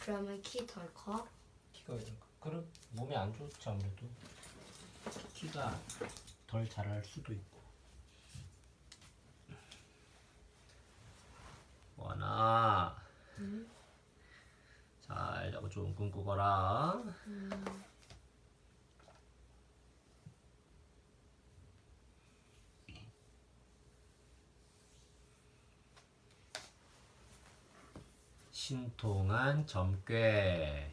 그러면 키 덜 커? 키가 왜 그럴까? 그럼 몸에 안 좋지 아무래도. 키가 덜 자랄 수도 있고. 원아, 응? 잘 자고 좋은 꿈 꾸거라. 신통한 점괘.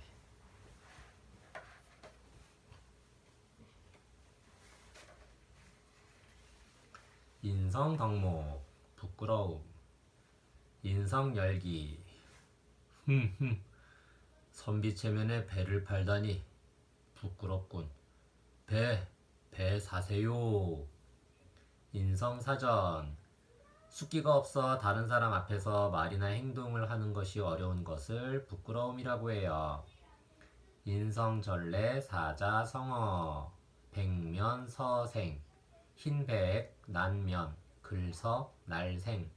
인성 덕목, 부끄러움. 인성 열기. 흠흠. 선비 체면에 배를 팔다니 부끄럽군. 배 사세요. 인성 사전. 숫기가 없어 다른 사람 앞에서 말이나 행동을 하는 것이 어려운 것을 부끄러움이라고 해요. 인성전래 사자성어. 백면서생. 흰백 난면 글서 날생.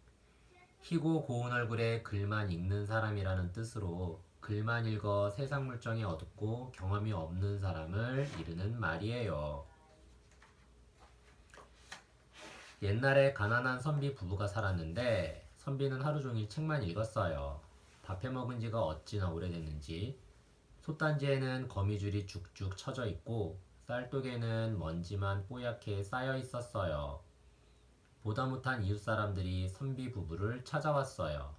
희고 고운 얼굴에 글만 읽는 사람이라는 뜻으로 글만 읽어 세상 물정이 어둡고 경험이 없는 사람을 이르는 말이에요. 옛날에 가난한 선비 부부가 살았는데 선비는 하루 종일 책만 읽었어요. 밥해 먹은 지가 어찌나 오래됐는지. 솥단지에는 거미줄이 쭉쭉 쳐져 있고 쌀독에는 먼지만 뽀얗게 쌓여 있었어요. 보다 못한 이웃 사람들이 선비 부부를 찾아왔어요.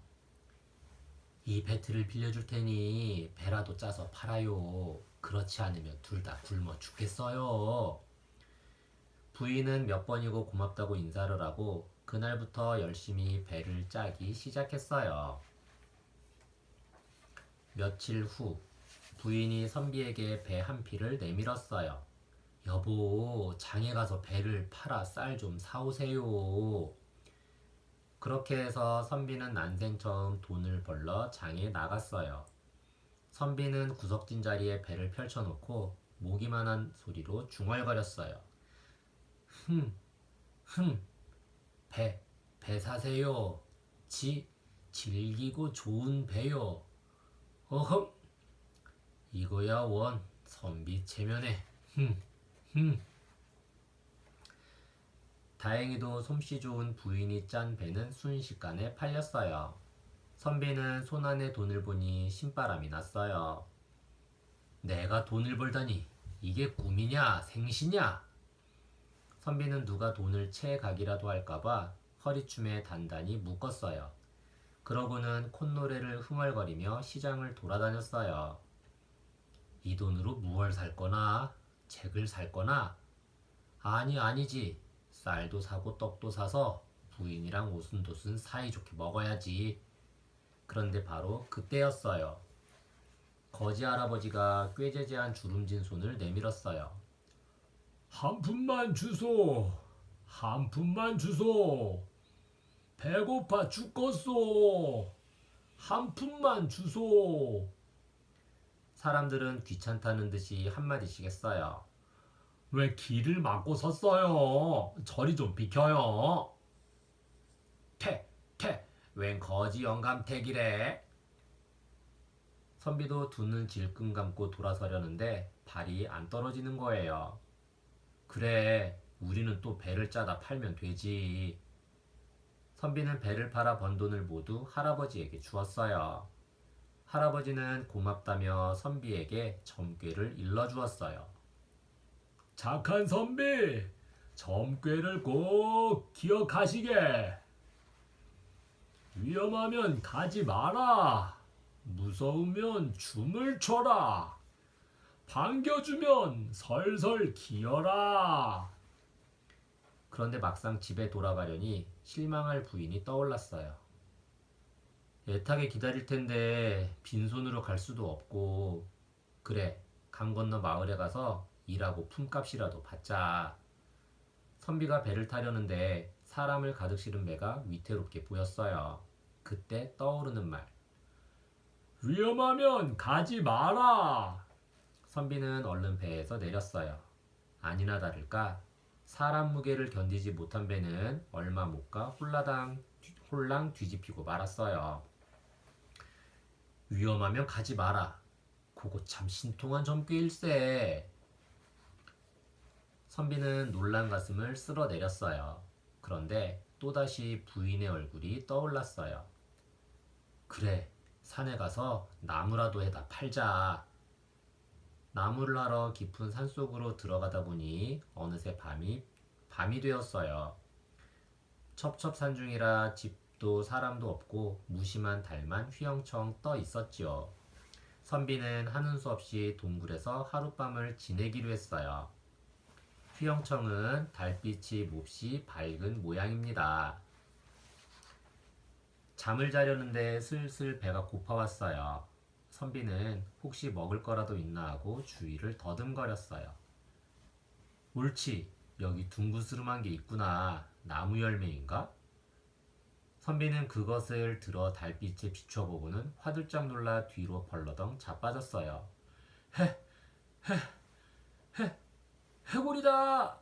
이 배틀을 빌려줄 테니 배라도 짜서 팔아요. 그렇지 않으면 둘 다 굶어 죽겠어요. 부인은 몇 번이고 고맙다고 인사를 하고 그날부터 열심히 배를 짜기 시작했어요. 며칠 후 부인이 선비에게 배 한 피를 내밀었어요. 여보, 장에 가서 배를 팔아 쌀 좀 사오세요. 그렇게 해서 선비는 난생 처음 돈을 벌러 장에 나갔어요. 선비는 구석진 자리에 배를 펼쳐놓고 모기만한 소리로 중얼거렸어요. 흠, 배 사세요. 질기고 좋은 배요. 어흠, 이거야 원, 선비 체면에. 다행히도 솜씨 좋은 부인이 짠 배는 순식간에 팔렸어요. 선비는 손안에 돈을 보니 신바람이 났어요. 내가 돈을 벌다니 이게 꿈이냐 생시냐? 선비는 누가 돈을 채가기라도 할까봐 허리춤에 단단히 묶었어요. 그러고는 콧노래를 흥얼거리며 시장을 돌아다녔어요. 이 돈으로 무얼 살 거나? 책을 살 거나? 아니지. 쌀도 사고 떡도 사서 부인이랑 오순도순 사이좋게 먹어야지. 그런데 바로 그때였어요. 거지 할아버지가 꾀재재한 주름진 손을 내밀었어요. 한 푼만 주소. 한 푼만 주소. 배고파 죽겠소. 한 푼만 주소. 사람들은 귀찮다는 듯이 한마디씩 했어요. 왜 길을 막고 섰어요? 저리 좀 비켜요. 웬 거지 영감택이래. 선비도 두 눈 질끈 감고 돌아서려는데 발이 안 떨어지는 거예요. 그래, 우리는 또 배를 짜다 팔면 되지. 선비는 배를 팔아 번 돈을 모두 할아버지에게 주었어요. 할아버지는 고맙다며 선비에게 점괘를 일러주었어요. 착한 선비, 점괘를 꼭 기억하시게. 위험하면 가지 마라. 무서우면 춤을 춰라. 반겨주면 설설 기어라. 그런데 막상 집에 돌아가려니 실망할 부인이 떠올랐어요. 애타게 기다릴 텐데 빈손으로 갈 수도 없고. 그래, 강 건너 마을에 가서 일하고 품값이라도 받자. 선비가 배를 타려는데 사람을 가득 실은 배가 위태롭게 보였어요. 그때 떠오르는 말. 위험하면 가지 마라. 선비는 얼른 배에서 내렸어요. 아니나 다를까 사람 무게를 견디지 못한 배는 얼마 못 가 홀랑 뒤집히고 말았어요. 위험하면 가지 마라. 그거 참 신통한 점괘일세. 선비는 놀란 가슴을 쓸어내렸어요. 그런데 또다시 부인의 얼굴이 떠올랐어요. 그래, 산에 가서 나무라도 해다 팔자. 나무를 하러 깊은 산속으로 들어가다 보니 어느새 밤이 되었어요. 첩첩산중이라 집도 사람도 없고 무심한 달만 휘영청 떠 있었지요. 선비는 하는 수 없이 동굴에서 하룻밤을 지내기로 했어요. 휘영청은 달빛이 몹시 밝은 모양입니다. 잠을 자려는데 슬슬 배가 고파왔어요. 선비는 혹시 먹을 거라도 있나 하고 주위를 더듬거렸어요. 옳지, 여기 둥그스름한 게 있구나. 나무 열매인가? 선비는 그것을 들어 달빛에 비춰보고는 화들짝 놀라 뒤로 벌러덩 자빠졌어요. 해골이다!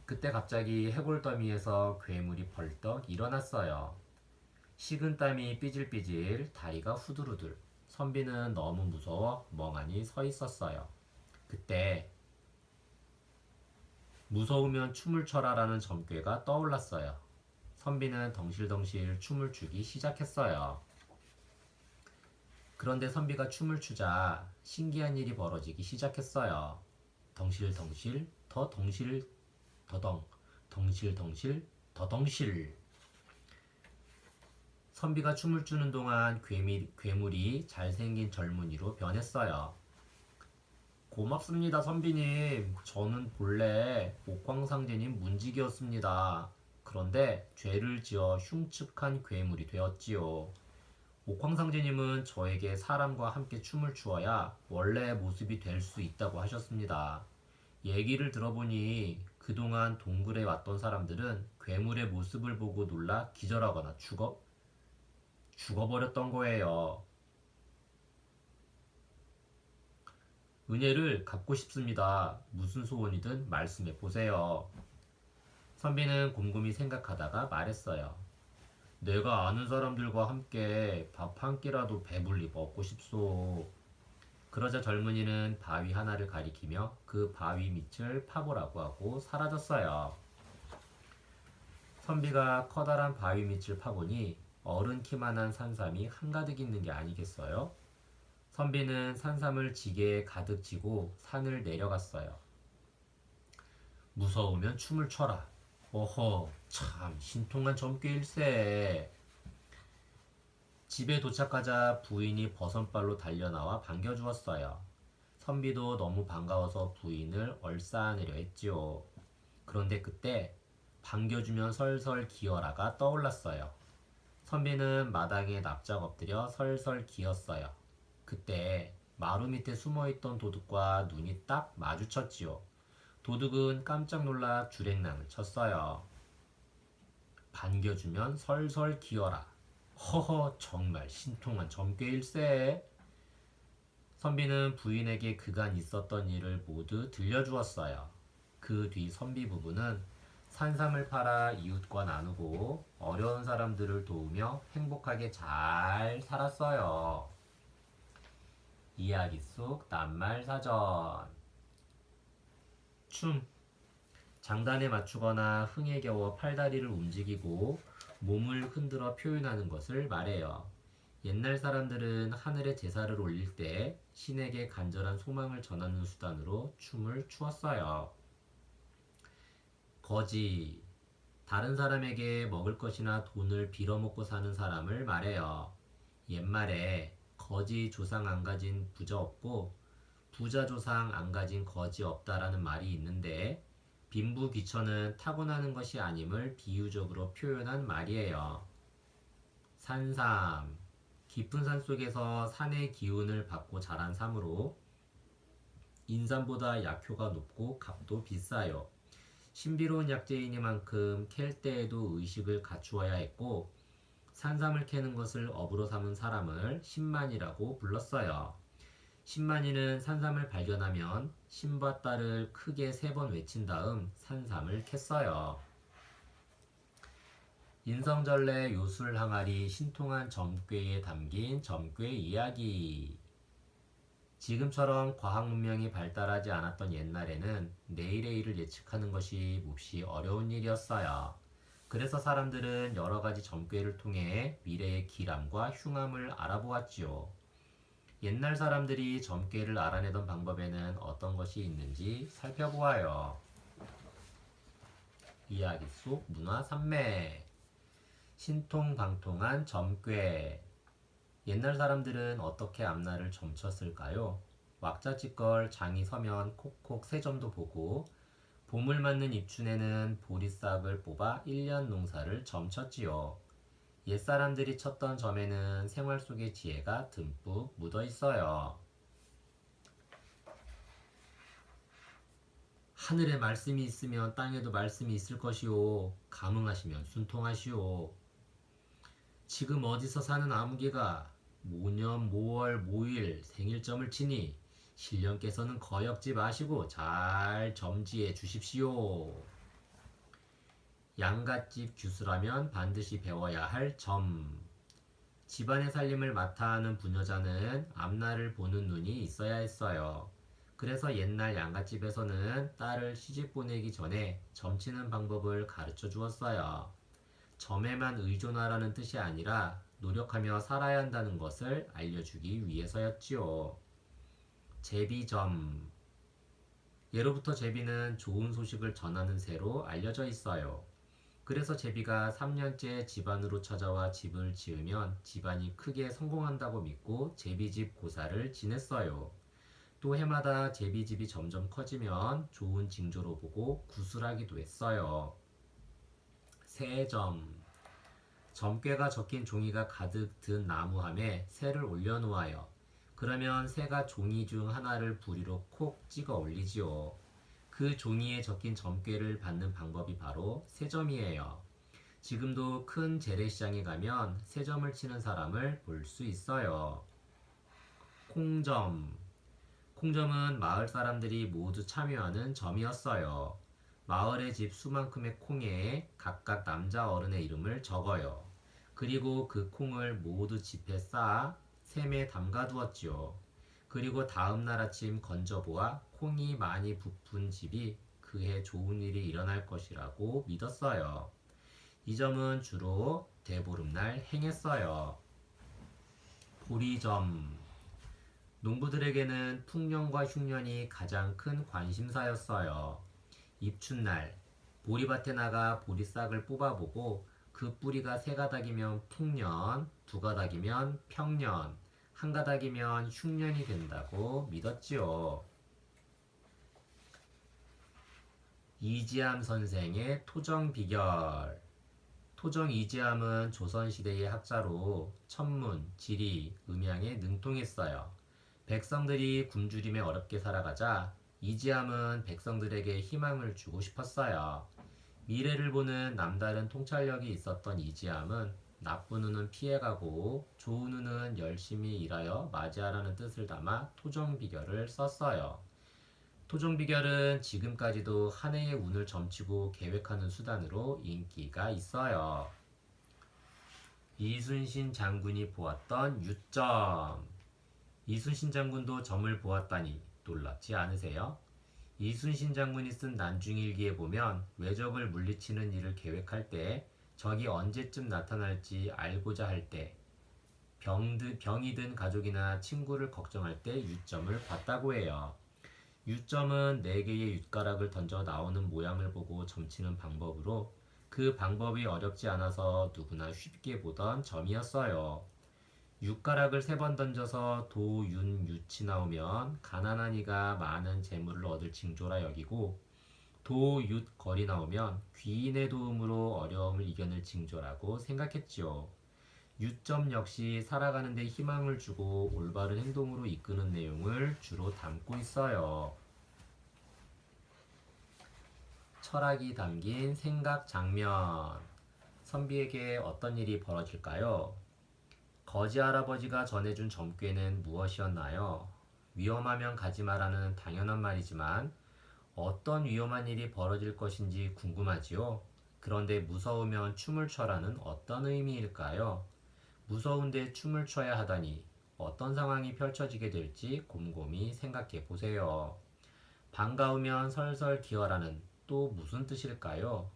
그때 갑자기 해골 더미에서 괴물이 벌떡 일어났어요. 식은땀이 삐질삐질, 다리가 후들후들. 선비는 너무 무서워 멍하니 서 있었어요. 그때 무서우면 춤을 춰라라는 점괘가 떠올랐어요. 선비는 덩실덩실 춤을 추기 시작했어요. 그런데 선비가 춤을 추자 신기한 일이 벌어지기 시작했어요. 덩실덩실 더 덩실 더덩 덩실덩실 더 덩실. 선비가 춤을 추는 동안 괴물이 잘생긴 젊은이로 변했어요. 고맙습니다, 선비님. 저는 본래 옥황상제님 문직이었습니다. 그런데 죄를 지어 흉측한 괴물이 되었지요. 옥황상제님은 저에게 사람과 함께 춤을 추어야 원래의 모습이 될 수 있다고 하셨습니다. 얘기를 들어보니 그동안 동굴에 왔던 사람들은 괴물의 모습을 보고 놀라 기절하거나 죽어버렸던 거예요. 은혜를 갚고 싶습니다. 무슨 소원이든 말씀해 보세요. 선비는 곰곰이 생각하다가 말했어요. 내가 아는 사람들과 함께 밥 한 끼라도 배불리 먹고 싶소. 그러자 젊은이는 바위 하나를 가리키며 그 바위 밑을 파보라고 하고 사라졌어요. 선비가 커다란 바위 밑을 파보니 어른 키만한 산삼이 한가득 있는 게 아니겠어요? 선비는 산삼을 지게에 가득 지고 산을 내려갔어요. 무서우면 춤을 춰라. 어허, 참 신통한 점괘일세. 집에 도착하자 부인이 버선발로 달려나와 반겨주었어요. 선비도 너무 반가워서 부인을 얼싸안으려 했지요. 그런데 그때 반겨주면 설설 기어라가 떠올랐어요. 선비는 마당에 납작 엎드려 설설 기었어요. 그때 마루 밑에 숨어있던 도둑과 눈이 딱 마주쳤지요. 도둑은 깜짝 놀라 주랭랑을 쳤어요. 반겨주면 설설 기어라. 허허, 정말 신통한 점괘일세. 선비는 부인에게 그간 있었던 일을 모두 들려주었어요. 그 뒤 선비 부부는 산삼을 팔아 이웃과 나누고 어려운 사람들을 도우며 행복하게 잘 살았어요. 이야기 속 낱말사전. 춤. 장단에 맞추거나 흥에 겨워 팔다리를 움직이고 몸을 흔들어 표현하는 것을 말해요. 옛날 사람들은 하늘에 제사를 올릴 때 신에게 간절한 소망을 전하는 수단으로 춤을 추었어요. 거지. 다른 사람에게 먹을 것이나 돈을 빌어먹고 사는 사람을 말해요. 옛말에 거지 조상 안 가진 부자 없고 부자 조상 안 가진 거지 없다라는 말이 있는데 빈부귀천은 타고나는 것이 아님을 비유적으로 표현한 말이에요. 산삼. 깊은 산 속에서 산의 기운을 받고 자란 삼으로 인삼보다 약효가 높고 값도 비싸요. 신비로운 약재이니만큼 캘 때에도 의식을 갖추어야 했고 산삼을 캐는 것을 업으로 삼은 사람을 신만이라고 불렀어요. 신만이는 산삼을 발견하면 신과 딸을 크게 3번 외친 다음 산삼을 캤어요. 인성절레 요술항아리 신통한 점괘에 담긴 점괘 이야기. 지금처럼 과학 문명이 발달하지 않았던 옛날에는 내일의 일을 예측하는 것이 몹시 어려운 일이었어요. 그래서 사람들은 여러 가지 점괘를 통해 미래의 기람과 흉함을 알아보았지요. 옛날 사람들이 점괘를 알아내던 방법에는 어떤 것이 있는지 살펴보아요. 이야기 속 문화 산맥. 신통방통한 점괘. 옛날 사람들은 어떻게 앞날을 점쳤을까요? 왁자지껄 장이 서면 콕콕 새 점도 보고 봄을 맞는 입춘에는 보리싹을 뽑아 1년 농사를 점쳤지요. 옛사람들이 쳤던 점에는 생활 속의 지혜가 듬뿍 묻어 있어요. 하늘에 말씀이 있으면 땅에도 말씀이 있을 것이요. 감응하시면 순통하시오. 지금 어디서 사는 아무개가 모년 모월 모일 생일점을 치니 신령께서는 거역지 마시고 잘 점지해 주십시오. 양갓집 규수라면 반드시 배워야 할 점. 집안의 살림을 맡아 하는 부녀자는 앞날을 보는 눈이 있어야 했어요. 그래서 옛날 양갓집에서는 딸을 시집 보내기 전에 점치는 방법을 가르쳐 주었어요. 점에만 의존하라는 뜻이 아니라 노력하며 살아야 한다는 것을 알려주기 위해서였지요. 제비점. 예로부터 제비는 좋은 소식을 전하는 새로 알려져 있어요. 그래서 제비가 3년째 집안으로 찾아와 집을 지으면 집안이 크게 성공한다고 믿고 제비집 고사를 지냈어요. 또 해마다 제비집이 점점 커지면 좋은 징조로 보고 구슬하기도 했어요. 새점. 점괘가 적힌 종이가 가득 든 나무함에 새를 올려놓아요. 그러면 새가 종이 중 하나를 부리로 콕 찍어 올리지요. 그 종이에 적힌 점괘를 받는 방법이 바로 새점이에요. 지금도 큰 재래시장에 가면 새점을 치는 사람을 볼 수 있어요. 콩점. 콩점은 마을 사람들이 모두 참여하는 점이었어요. 마을의 집 수만큼의 콩에 각각 남자 어른의 이름을 적어요. 그리고 그 콩을 모두 집에 쌓아 샘에 담가두었지요. 그리고 다음날 아침 건져보아 콩이 많이 부푼 집이 그해 좋은 일이 일어날 것이라고 믿었어요. 이 점은 주로 대보름날 행했어요. 보리점. 농부들에게는 풍년과 흉년이 가장 큰 관심사였어요. 입춘날 보리밭에 나가 보리싹을 뽑아보고 그 뿌리가 세 가닥이면 풍년, 두 가닥이면 평년, 한 가닥이면 흉년이 된다고 믿었지요. 이지암 선생의 토정비결. 토정 이지암은 조선시대의 학자로 천문, 지리, 음양에 능통했어요. 백성들이 굶주림에 어렵게 살아가자 이지암은 백성들에게 희망을 주고 싶었어요. 미래를 보는 남다른 통찰력이 있었던 이지암은 나쁜 운은 피해가고 좋은 운은 열심히 일하여 맞이하라는 뜻을 담아 토정비결을 썼어요. 토정비결은 지금까지도 한 해의 운을 점치고 계획하는 수단으로 인기가 있어요. 이순신 장군이 보았던 유점. 이순신 장군도 점을 보았다니 놀랍지 않으세요? 이순신 장군이 쓴 난중일기에 보면 외적을 물리치는 일을 계획할 때 적이 언제쯤 나타날지 알고자 할 때 병이 든 가족이나 친구를 걱정할 때 유점을 봤다고 해요. 유점은 4개의 윷가락을 던져 나오는 모양을 보고 점치는 방법으로 그 방법이 어렵지 않아서 누구나 쉽게 보던 점이었어요. 윷가락을 3번 던져서 도, 윤, 유치 나오면 가난한 이가 많은 재물을 얻을 징조라 여기고 도, 윷, 거리 나오면 귀인의 도움으로 어려움을 이겨낼 징조라고 생각했지요. 유점 역시 살아가는 데 희망을 주고 올바른 행동으로 이끄는 내용을 주로 담고 있어요. 철학이 담긴 생각 장면. 선비에게 어떤 일이 벌어질까요? 거지 할아버지가 전해준 점괘는 무엇이었나요? 위험하면 가지 마라는 당연한 말이지만 어떤 위험한 일이 벌어질 것인지 궁금하지요? 그런데 무서우면 춤을 춰라는 어떤 의미일까요? 무서운데 춤을 춰야 하다니 어떤 상황이 펼쳐지게 될지 곰곰이 생각해 보세요. 반가우면 설설 기어라는 또 무슨 뜻일까요?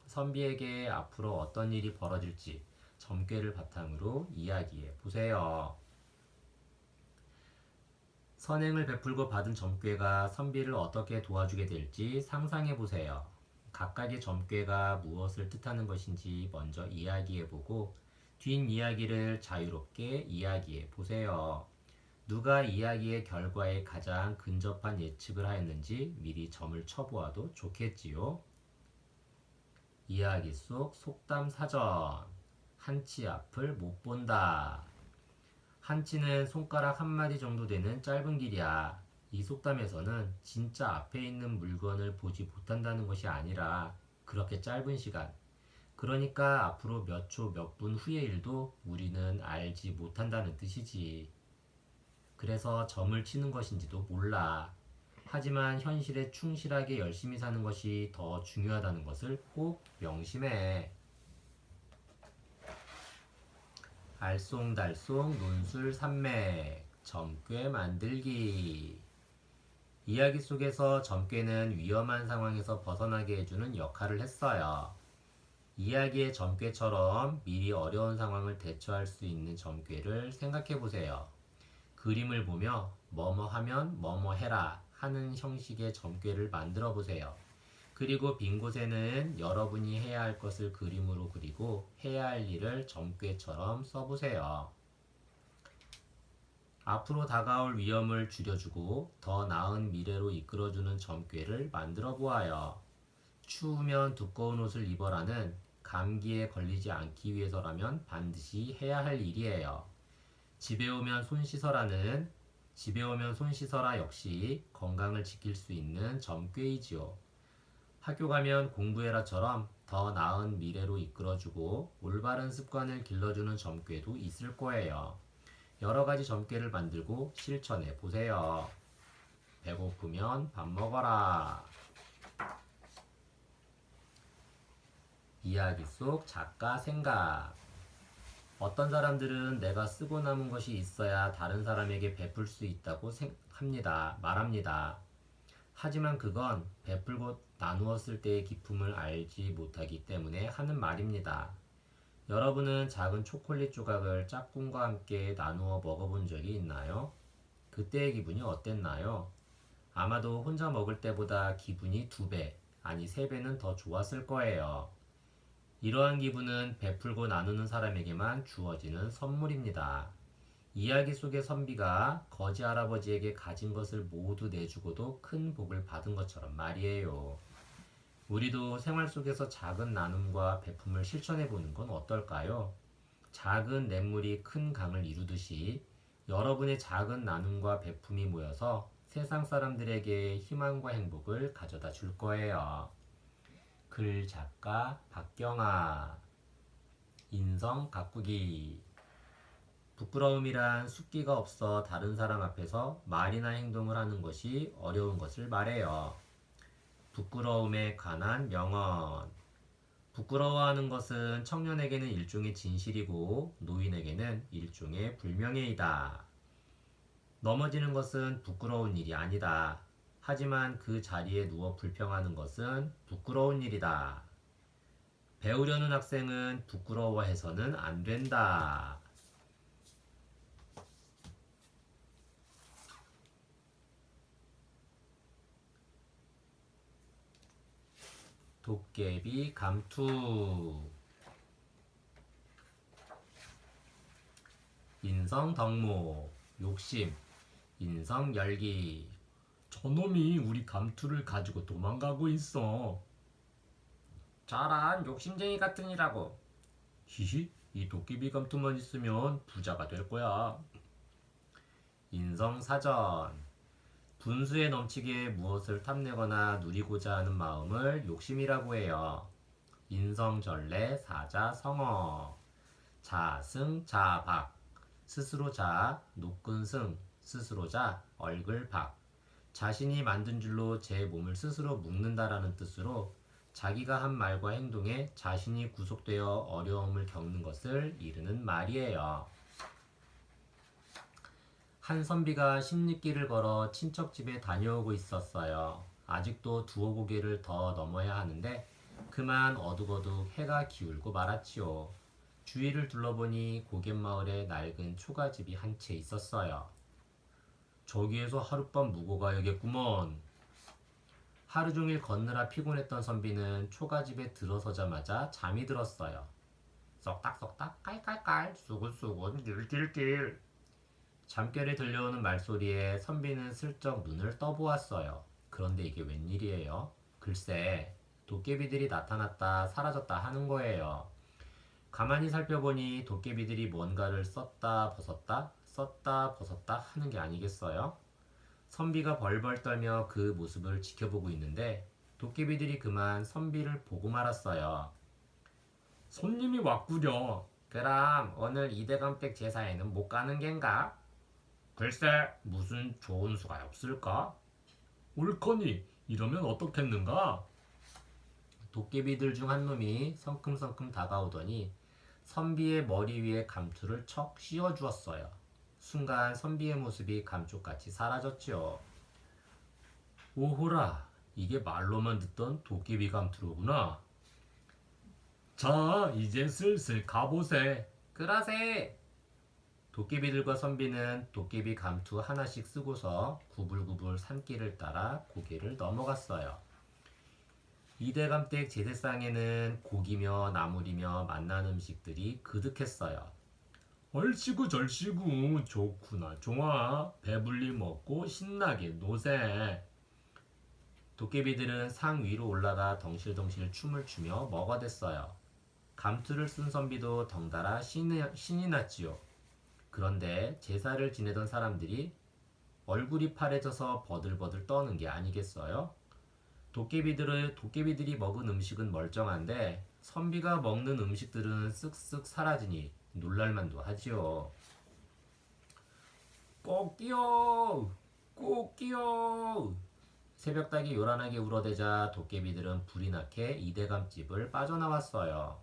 선비에게 앞으로 어떤 일이 벌어질지 점괘를 바탕으로 이야기해 보세요. 선행을 베풀고 받은 점괘가 선비를 어떻게 도와주게 될지 상상해 보세요. 각각의 점괘가 무엇을 뜻하는 것인지 먼저 이야기해 보고 뒷이야기를 자유롭게 이야기해 보세요. 누가 이야기의 결과에 가장 근접한 예측을 하였는지 미리 점을 쳐보아도 좋겠지요. 이야기 속 속담 사전. 한치 앞을 못 본다. 한치는 손가락 한 마디 정도 되는 짧은 길이야. 이 속담에서는 진짜 앞에 있는 물건을 보지 못한다는 것이 아니라 그렇게 짧은 시간, 그러니까 앞으로 몇 초, 몇 분 후의 일도 우리는 알지 못한다는 뜻이지. 그래서 점을 치는 것인지도 몰라. 하지만 현실에 충실하게 열심히 사는 것이 더 중요하다는 것을 꼭 명심해. 알쏭달쏭 논술 산맥 점괘 만들기. 이야기 속에서 점괘는 위험한 상황에서 벗어나게 해주는 역할을 했어요. 이야기의 점괘처럼 미리 어려운 상황을 대처할 수 있는 점괘를 생각해 보세요. 그림을 보며 뭐뭐 하면 뭐뭐 해라 하는 형식의 점괘를 만들어 보세요. 그리고 빈 곳에는 여러분이 해야 할 것을 그림으로 그리고 해야 할 일을 점괘처럼 써보세요. 앞으로 다가올 위험을 줄여주고 더 나은 미래로 이끌어주는 점괘를 만들어 보아요. 추우면 두꺼운 옷을 입어라는 감기에 걸리지 않기 위해서라면 반드시 해야 할 일이에요. 집에 오면 손 씻어라는 집에 오면 손 씻어라 역시 건강을 지킬 수 있는 점괘이지요. 학교 가면 공부해라처럼 더 나은 미래로 이끌어주고 올바른 습관을 길러주는 점괘도 있을 거예요. 여러 가지 점괘를 만들고 실천해 보세요. 배고프면 밥 먹어라. 이야기 속 작가 생각. 어떤 사람들은 내가 쓰고 남은 것이 있어야 다른 사람에게 베풀 수 있다고 말합니다. 하지만 그건 베풀고 나누었을 때의 기쁨을 알지 못하기 때문에 하는 말입니다. 여러분은 작은 초콜릿 조각을 짝꿍과 함께 나누어 먹어본 적이 있나요? 그때의 기분이 어땠나요? 아마도 혼자 먹을 때보다 기분이 2배, 아니 3배는 더 좋았을 거예요. 이러한 기분은 베풀고 나누는 사람에게만 주어지는 선물입니다. 이야기 속의 선비가 거지 할아버지에게 가진 것을 모두 내주고도 큰 복을 받은 것처럼 말이에요. 우리도 생활 속에서 작은 나눔과 베품을 실천해 보는 건 어떨까요? 작은 냇물이 큰 강을 이루듯이 여러분의 작은 나눔과 베품이 모여서 세상 사람들에게 희망과 행복을 가져다 줄 거예요. 글 작가 박경아. 인성 가꾸기. 부끄러움이란 숫기가 없어 다른 사람 앞에서 말이나 행동을 하는 것이 어려운 것을 말해요. 부끄러움에 관한 명언. 부끄러워하는 것은 청년에게는 일종의 진실이고 노인에게는 일종의 불명예이다. 넘어지는 것은 부끄러운 일이 아니다. 하지만 그 자리에 누워 불평하는 것은 부끄러운 일이다. 배우려는 학생은 부끄러워해서는 안 된다. 도깨비 감투. 인성 덕목. 욕심. 인성 열기. 저놈이 우리 감투를 가지고 도망가고 있어. 저런 욕심쟁이 같으니라고. 히히, 이 도깨비 감투만 있으면 부자가 될 거야. 인성 사전. 분수에 넘치게 무엇을 탐내거나 누리고자 하는 마음을 욕심이라고 해요. 인성전래 사자성어. 자승자박. 스스로 자, 노끈승. 스스로 자, 얼굴박. 자신이 만든 줄로 제 몸을 스스로 묶는다라는 뜻으로 자기가 한 말과 행동에 자신이 구속되어 어려움을 겪는 것을 이르는 말이에요. 한 선비가 10리길을 걸어 친척 집에 다녀오고 있었어요. 아직도 두어 고개를 더 넘어야 하는데 그만 어둑어둑 해가 기울고 말았지요. 주위를 둘러보니 고갯마을에 낡은 초가집이 한 채 있었어요. 저기에서 하룻밤 묵어 가야겠구먼. 하루 종일 걷느라 피곤했던 선비는 초가집에 들어서자마자 잠이 들었어요. 썩닥썩닥 깔깔깔 수근수근 띨띨띨. 잠결에 들려오는 말소리에 선비는 슬쩍 눈을 떠보았어요. 그런데 이게 웬일이에요? 글쎄, 도깨비들이 나타났다 사라졌다 하는 거예요. 가만히 살펴보니 도깨비들이 뭔가를 썼다 벗었다 하는 게 아니겠어요? 선비가 벌벌 떨며 그 모습을 지켜보고 있는데 도깨비들이 그만 선비를 보고 말았어요. 손님이 왔구려. 그럼 오늘 이대감댁 제사에는 못 가는 겐가? 글쎄 무슨 좋은 수가 없을까? 옳거니 이러면 어떻겠는가? 도깨비들 중 한 놈이 성큼성큼 다가오더니 선비의 머리 위에 감투를 척 씌워주었어요. 순간 선비의 모습이 감쪽같이 사라졌지요. 오호라, 이게 말로만 듣던 도깨비 감투로구나. 자, 이제 슬슬 가보세. 그라세. 도깨비들과 선비는 도깨비 감투 하나씩 쓰고서 구불구불 산길을 따라 고개를 넘어갔어요. 이대감댁 제사상에는 고기며 나물이며 맛난 음식들이 그득했어요. 얼씨구 절씨구 좋구나 좋아. 배불리 먹고 신나게 노세. 도깨비들은 상 위로 올라가 덩실덩실 춤을 추며 먹어댔어요. 감투를 쓴 선비도 덩달아 신이 났지요. 그런데 제사를 지내던 사람들이 얼굴이 파래져서 버들버들 떠는 게 아니겠어요? 도깨비들이 먹은 음식은 멀쩡한데 선비가 먹는 음식들은 쓱쓱 사라지니 놀랄만도 하지요. 꼭기요! 꼭기요! 새벽닭이 요란하게 울어대자 도깨비들은 불이 나게 이대감집을 빠져나왔어요.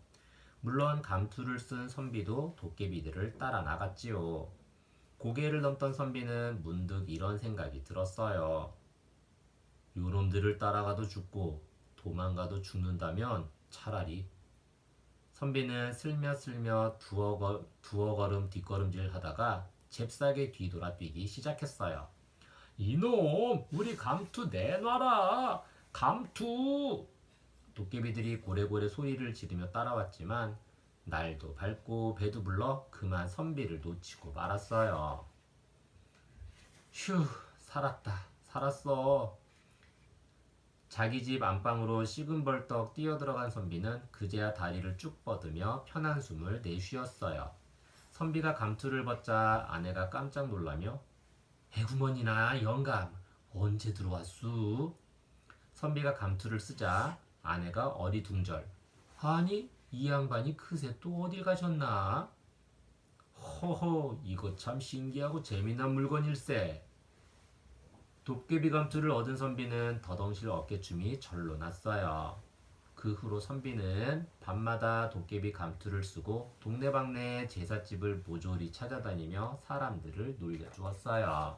물론 감투를 쓴 선비도 도깨비들을 따라 나갔지요. 고개를 넘던 선비는 문득 이런 생각이 들었어요. 요놈들을 따라가도 죽고 도망가도 죽는다면 차라리. 선비는 슬며슬며 두어 걸음 뒷걸음질 하다가 잽싸게 뒤돌아 뛰기 시작했어요. 이놈, 우리 감투 내놔라! 감투! 도깨비들이 고래고래 소리를 지르며 따라왔지만 날도 밝고 배도 불러 그만 선비를 놓치고 말았어요. 휴, 살았어. 자기 집 안방으로 시금벌떡 뛰어들어간 선비는 그제야 다리를 쭉 뻗으며 편한 숨을 내쉬었어요. 선비가 감투를 벗자 아내가 깜짝 놀라며 해구머니나 영감 언제 들어왔수? 선비가 감투를 쓰자 아내가 어리둥절. 아니 이 양반이 그새 또 어딜 가셨나? 허허 이거 참 신기하고 재미난 물건일세. 도깨비 감투를 얻은 선비는 더덩실 어깨춤이 절로 났어요. 그 후로 선비는 밤마다 도깨비 감투를 쓰고 동네방네 제삿집을 모조리 찾아다니며 사람들을 놀려주었어요.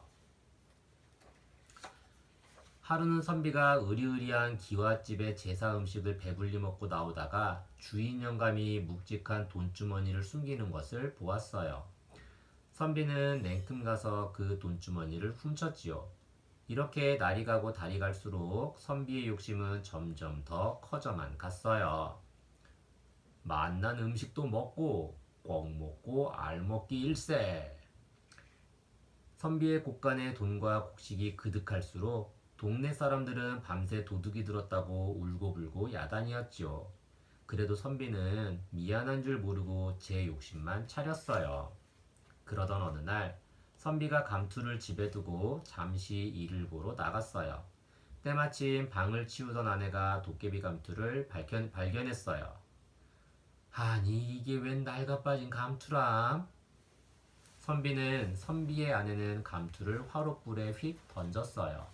하루는 선비가 으리으리한 기와집에 제사 음식을 배불리 먹고 나오다가 주인 영감이 묵직한 돈주머니를 숨기는 것을 보았어요. 선비는 냉큼 가서 그 돈주머니를 훔쳤지요. 이렇게 날이 가고 달이 갈수록 선비의 욕심은 점점 더 커져만 갔어요. 맛난 음식도 먹고 꼭 먹고 알먹기 일세. 선비의 곳간에 돈과 곡식이 그득할수록 동네 사람들은 밤새 도둑이 들었다고 울고불고 야단이었지요. 그래도 선비는 미안한 줄 모르고 제 욕심만 차렸어요. 그러던 어느 날 선비가 감투를 집에 두고 잠시 일을 보러 나갔어요. 때마침 방을 치우던 아내가 도깨비 감투를 발견했어요. 아니 이게 웬 낡아 빠진 감투람? 선비의 아내는 감투를 화롯불에 휙 던졌어요.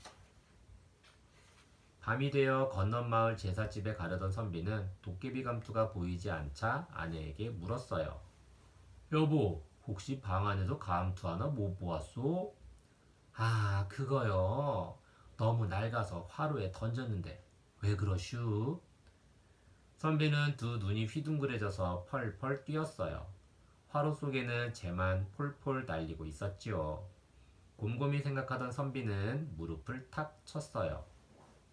밤이 되어 건넌 마을 제삿집에 가려던 선비는 도깨비 감투가 보이지 않자 아내에게 물었어요. 여보, 혹시 방 안에서 감투 하나 못 보았소? 아, 그거요. 너무 낡아서 화로에 던졌는데 왜 그러슈? 선비는 두 눈이 휘둥그레져서 펄펄 뛰었어요. 화로 속에는 재만 폴폴 날리고 있었지요. 곰곰이 생각하던 선비는 무릎을 탁 쳤어요.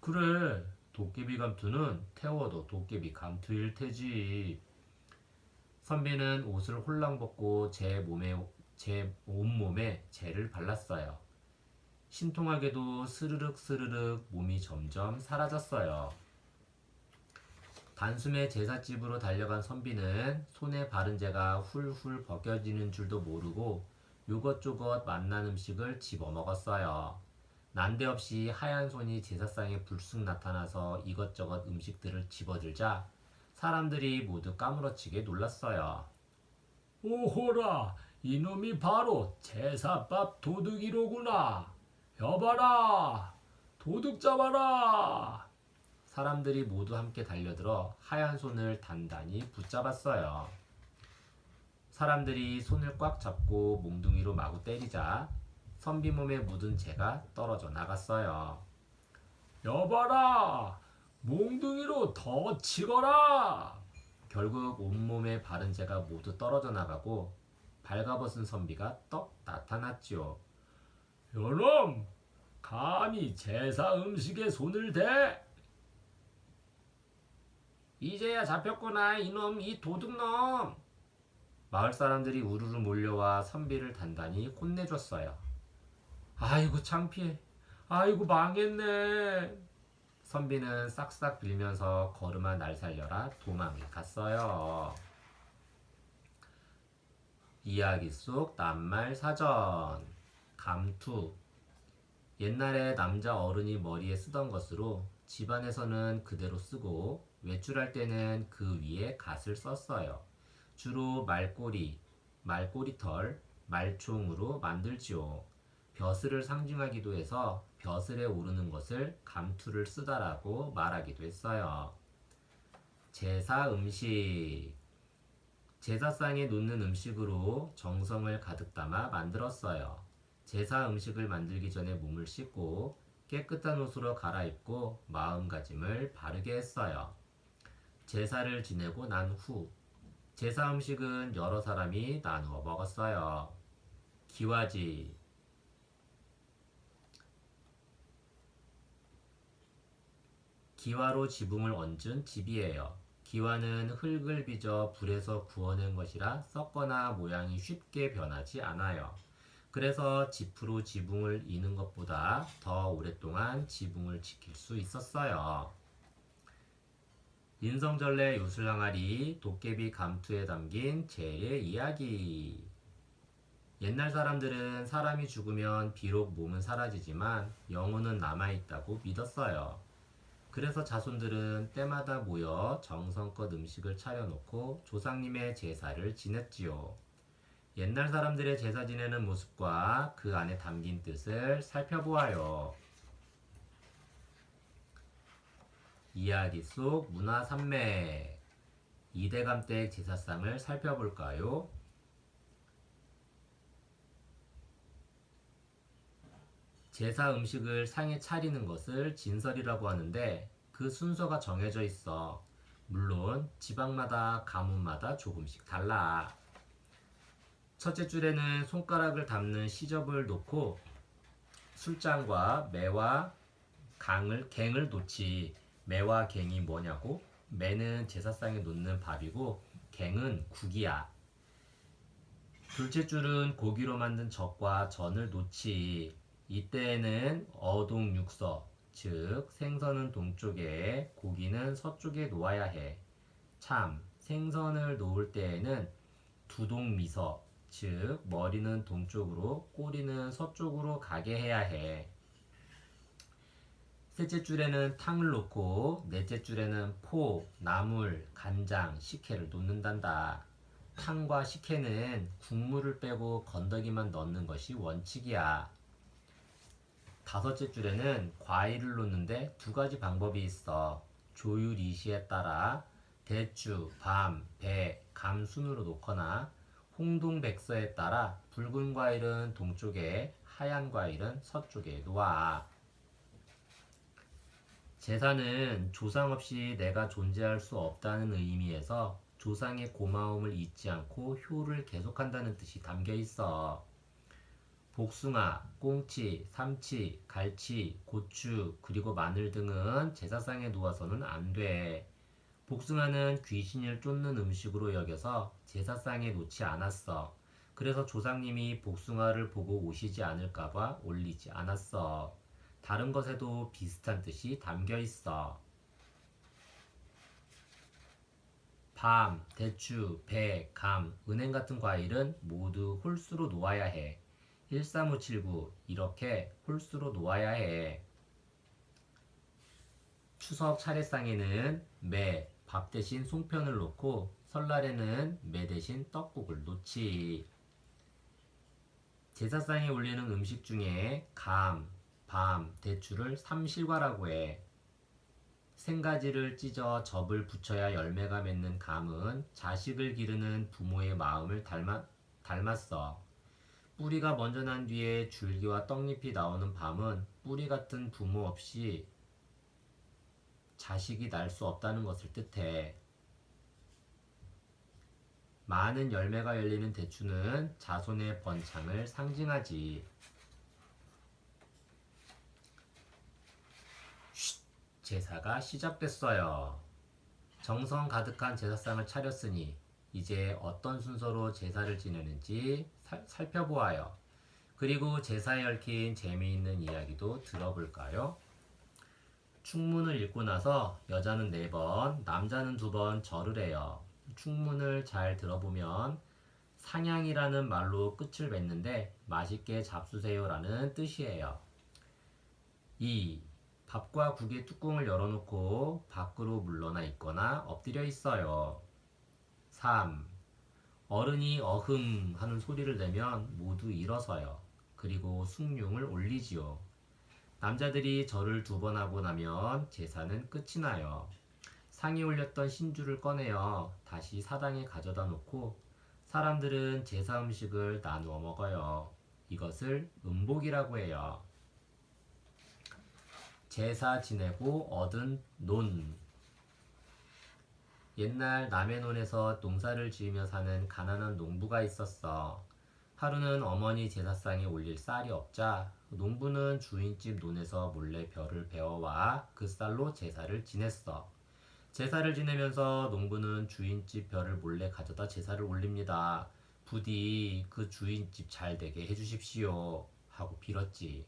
그래, 도깨비 감투는 태워도 도깨비 감투일 테지. 선비는 옷을 홀랑 벗고 제 온몸에 재를 발랐어요. 신통하게도 스르륵 스르륵 몸이 점점 사라졌어요. 단숨에 제삿집으로 달려간 선비는 손에 바른 재가 훌훌 벗겨지는 줄도 모르고 요것저것 맛난 음식을 집어먹었어요. 난데없이 하얀 손이 제사상에 불쑥 나타나서 이것저것 음식들을 집어들자 사람들이 모두 까무러치게 놀랐어요. 오호라, 이놈이 바로 제사밥 도둑이로구나. 여봐라, 도둑 잡아라. 사람들이 모두 함께 달려들어 하얀 손을 단단히 붙잡았어요. 사람들이 손을 꽉 잡고 몽둥이로 마구 때리자 선비 몸에 묻은 재가 떨어져 나갔어요. 여봐라! 몽둥이로 더 치거라! 결국 온몸에 바른 재가 모두 떨어져 나가고 발가벗은 선비가 떡 나타났지요. 요놈! 감히 제사 음식에 손을 대! 이제야 잡혔구나, 이놈, 이 도둑놈! 마을 사람들이 우르르 몰려와 선비를 단단히 혼내줬어요. 아이고 창피해. 아이고 망했네. 선비는 싹싹 빌면서 걸음아 날 살려라 도망을 갔어요. 이야기 속 낱말 사전. 감투. 옛날에 남자 어른이 머리에 쓰던 것으로 집안에서는 그대로 쓰고 외출할 때는 그 위에 갓을 썼어요. 주로 말꼬리, 말꼬리털, 말총으로 만들지요. 벼슬을 상징하기도 해서 벼슬에 오르는 것을 감투를 쓰다라고 말하기도 했어요. 제사 음식. 제사상에 놓는 음식으로 정성을 가득 담아 만들었어요. 제사 음식을 만들기 전에 몸을 씻고 깨끗한 옷으로 갈아입고 마음가짐을 바르게 했어요. 제사를 지내고 난 후 제사 음식은 여러 사람이 나누어 먹었어요. 기와집. 기와로 지붕을 얹은 집이에요. 기와는 흙을 빚어 불에서 구워낸 것이라 썩거나 모양이 쉽게 변하지 않아요. 그래서 지프로 지붕을 이는 것보다 더 오랫동안 지붕을 지킬 수 있었어요. 인성절레 요술항아리 도깨비 감투에 담긴 재의 이야기. 옛날 사람들은 사람이 죽으면 비록 몸은 사라지지만 영혼은 남아있다고 믿었어요. 그래서 자손들은 때마다 모여 정성껏 음식을 차려놓고 조상님의 제사를 지냈지요. 옛날 사람들의 제사 지내는 모습과 그 안에 담긴 뜻을 살펴보아요. 이야기 속 문화산맥. 이대감댁 제사상을 살펴볼까요? 제사 음식을 상에 차리는 것을 진설이라고 하는데 그 순서가 정해져 있어. 물론 지방마다 가문마다 조금씩 달라. 첫째 줄에는 손가락을 담는 시접을 놓고 술잔과 매와 갱을 놓지. 매와 갱이 뭐냐고? 매는 제사상에 놓는 밥이고 갱은 국이야. 둘째 줄은 고기로 만든 젖과 전을 놓지. 이때에는 어동육서, 즉 생선은 동쪽에 고기는 서쪽에 놓아야 해. 참, 생선을 놓을 때에는 두동미서, 즉 머리는 동쪽으로 꼬리는 서쪽으로 가게 해야 해. 셋째 줄에는 탕을 놓고 넷째 줄에는 포, 나물, 간장, 식혜를 놓는단다. 탕과 식혜는 국물을 빼고 건더기만 넣는 것이 원칙이야. 다섯째 줄에는 과일을 놓는데 두 가지 방법이 있어. 조율 이시에 따라 대추, 밤, 배, 감 순으로 놓거나 홍동백서에 따라 붉은 과일은 동쪽에, 하얀 과일은 서쪽에 놓아. 제사는 조상 없이 내가 존재할 수 없다는 의미에서 조상의 고마움을 잊지 않고 효를 계속한다는 뜻이 담겨 있어. 복숭아, 꽁치, 삼치, 갈치, 고추, 그리고 마늘 등은 제사상에 놓아서는 안 돼. 복숭아는 귀신을 쫓는 음식으로 여겨서 제사상에 놓지 않았어. 그래서 조상님이 복숭아를 보고 오시지 않을까봐 올리지 않았어. 다른 것에도 비슷한 뜻이 담겨 있어. 밤, 대추, 배, 감, 은행 같은 과일은 모두 홀수로 놓아야 해. 13579 이렇게 홀수로 놓아야 해. 추석 차례상에는 매, 밥 대신 송편을 놓고 설날에는 매 대신 떡국을 놓지. 제사상에 올리는 음식 중에 감, 밤, 대추를 삼실과라고 해. 생가지를 찢어 접을 붙여야 열매가 맺는 감은 자식을 기르는 부모의 마음을 닮았어. 뿌리가 먼저 난 뒤에 줄기와 떡잎이 나오는 밤은 뿌리 같은 부모 없이 자식이 날 수 없다는 것을 뜻해. 많은 열매가 열리는 대추는 자손의 번창을 상징하지. 제사가 시작됐어요. 정성 가득한 제사상을 차렸으니 이제 어떤 순서로 제사를 지내는지 살펴보아요. 그리고 제사에 얽힌 재미있는 이야기도 들어볼까요? 축문을 읽고 나서 여자는 4번, 남자는 2번 절을 해요. 축문을 잘 들어보면 상향이라는 말로 끝을 맺는데 맛있게 잡수세요라는 뜻이에요. 2. 밥과 국의 뚜껑을 열어놓고 밖으로 물러나 있거나 엎드려 있어요. 3. 어른이 어흠 하는 소리를 내면 모두 일어서요. 그리고 숭늉을 올리지요. 남자들이 절을 2번 하고 나면 제사는 끝이 나요. 상에 올렸던 신주를 꺼내어 다시 사당에 가져다 놓고 사람들은 제사 음식을 나누어 먹어요. 이것을 음복이라고 해요. 제사 지내고 얻은 논. 옛날 남해논에서 농사를 지으며 사는 가난한 농부가 있었어. 하루는 어머니 제사상에 올릴 쌀이 없자 농부는 주인집 논에서 몰래 벼를 베어와 그 쌀로 제사를 지냈어. 제사를 지내면서 농부는 주인집 벼를 몰래 가져다 제사를 올립니다. 부디 그 주인집 잘 되게 해주십시오 하고 빌었지.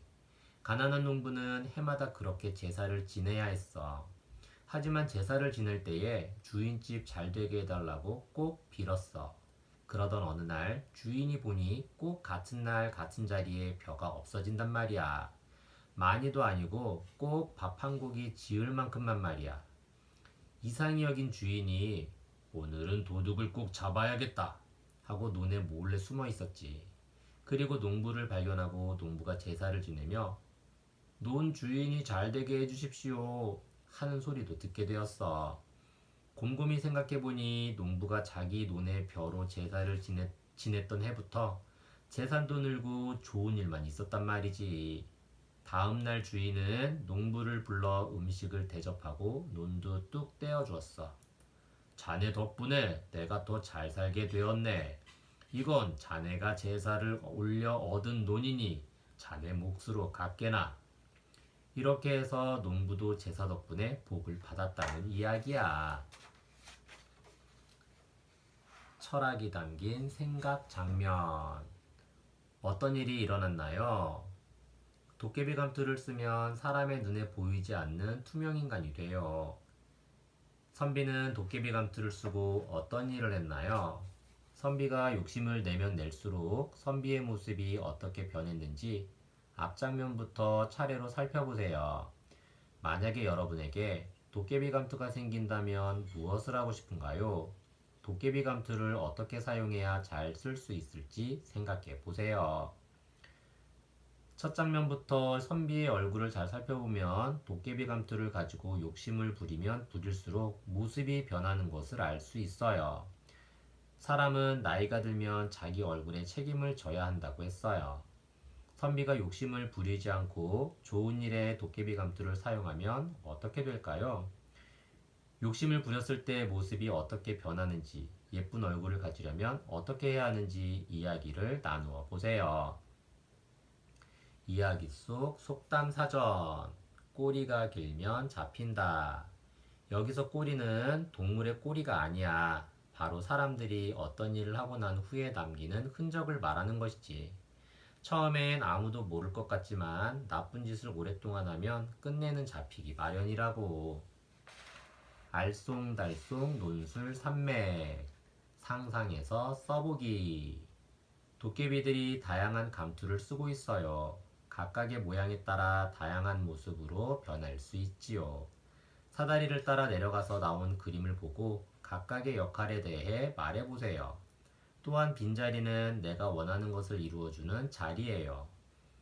가난한 농부는 해마다 그렇게 제사를 지내야 했어. 하지만 제사를 지낼 때에 주인집 잘 되게 해달라고 꼭 빌었어. 그러던 어느 날 주인이 보니 꼭 같은 날 같은 자리에 벼가 없어진단 말이야. 많이도 아니고 꼭 밥 한 고기 지을 만큼만 말이야. 이상히 여긴 주인이 오늘은 도둑을 꼭 잡아야겠다 하고 논에 몰래 숨어 있었지. 그리고 농부를 발견하고 농부가 제사를 지내며 논 주인이 잘 되게 해주십시오 하는 소리도 듣게 되었어. 곰곰이 생각해보니 농부가 자기 논의 벼로 제사를 지냈던 해부터 재산도 늘고 좋은 일만 있었단 말이지. 다음날 주인은 농부를 불러 음식을 대접하고 논도 뚝 떼어주었어. 자네 덕분에 내가 더 잘 살게 되었네. 이건 자네가 제사를 올려 얻은 논이니 자네 몫으로 갚게나. 이렇게 해서 농부도 제사 덕분에 복을 받았다는 이야기야. 철학이 담긴 생각 장면. 어떤 일이 일어났나요? 도깨비 감투를 쓰면 사람의 눈에 보이지 않는 투명인간이 돼요. 선비는 도깨비 감투를 쓰고 어떤 일을 했나요? 선비가 욕심을 내면 낼수록 선비의 모습이 어떻게 변했는지 앞장면부터 차례로 살펴보세요. 만약에 여러분에게 도깨비 감투가 생긴다면 무엇을 하고 싶은가요? 도깨비 감투를 어떻게 사용해야 잘 쓸 수 있을지 생각해 보세요. 첫 장면부터 선비의 얼굴을 잘 살펴보면 도깨비 감투를 가지고 욕심을 부리면 부릴수록 모습이 변하는 것을 알 수 있어요. 사람은 나이가 들면 자기 얼굴에 책임을 져야 한다고 했어요. 선비가 욕심을 부리지 않고 좋은 일에 도깨비 감투를 사용하면 어떻게 될까요? 욕심을 부렸을 때 모습이 어떻게 변하는지, 예쁜 얼굴을 가지려면 어떻게 해야 하는지 이야기를 나누어 보세요. 이야기 속 속담 사전. 꼬리가 길면 잡힌다. 여기서 꼬리는 동물의 꼬리가 아니야. 바로 사람들이 어떤 일을 하고 난 후에 남기는 흔적을 말하는 것이지. 처음엔 아무도 모를 것 같지만 나쁜 짓을 오랫동안 하면 끝내는 잡히기 마련이라고. 알쏭달쏭 논술 산맥. 상상해서 써보기. 도깨비들이 다양한 감투를 쓰고 있어요. 각각의 모양에 따라 다양한 모습으로 변할 수 있지요. 사다리를 따라 내려가서 나온 그림을 보고 각각의 역할에 대해 말해보세요. 또한 빈자리는 내가 원하는 것을 이루어주는 자리예요.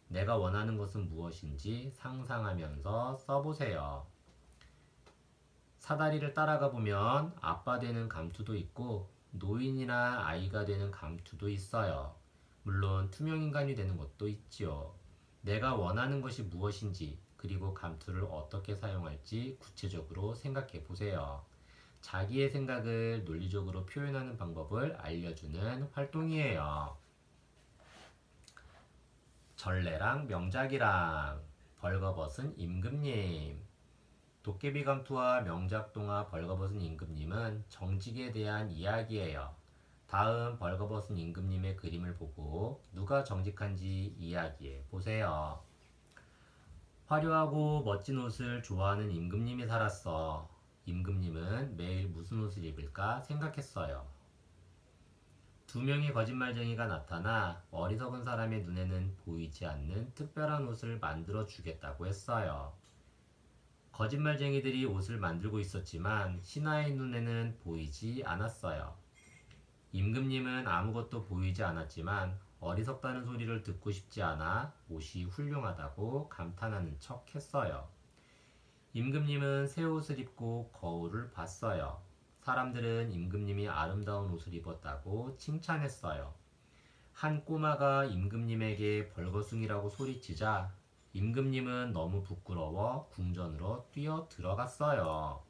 내가 원하는 것은 무엇인지 상상하면서 써보세요. 사다리를 따라가 보면 아빠 되는 감투도 있고 노인이나 아이가 되는 감투도 있어요. 물론 투명인간이 되는 것도 있지요. 내가 원하는 것이 무엇인지 그리고 감투를 어떻게 사용할지 구체적으로 생각해 보세요. 자기의 생각을 논리적으로 표현하는 방법을 알려주는 활동이에요. 전래랑 명작이랑. 벌거벗은 임금님. 도깨비 감투와 명작동화 벌거벗은 임금님은 정직에 대한 이야기예요. 다음 벌거벗은 임금님의 그림을 보고 누가 정직한지 이야기해 보세요. 화려하고 멋진 옷을 좋아하는 임금님이 살았어. 임금님은 매일 무슨 옷을 입을까 생각했어요. 두 명의 거짓말쟁이가 나타나 어리석은 사람의 눈에는 보이지 않는 특별한 옷을 만들어 주겠다고 했어요. 거짓말쟁이들이 옷을 만들고 있었지만 신하의 눈에는 보이지 않았어요. 임금님은 아무것도 보이지 않았지만 어리석다는 소리를 듣고 싶지 않아 옷이 훌륭하다고 감탄하는 척 했어요. 임금님은 새 옷을 입고 거울을 봤어요. 사람들은 임금님이 아름다운 옷을 입었다고 칭찬했어요. 한 꼬마가 임금님에게 벌거숭이라고 소리치자 임금님은 너무 부끄러워 궁전으로 뛰어 들어갔어요.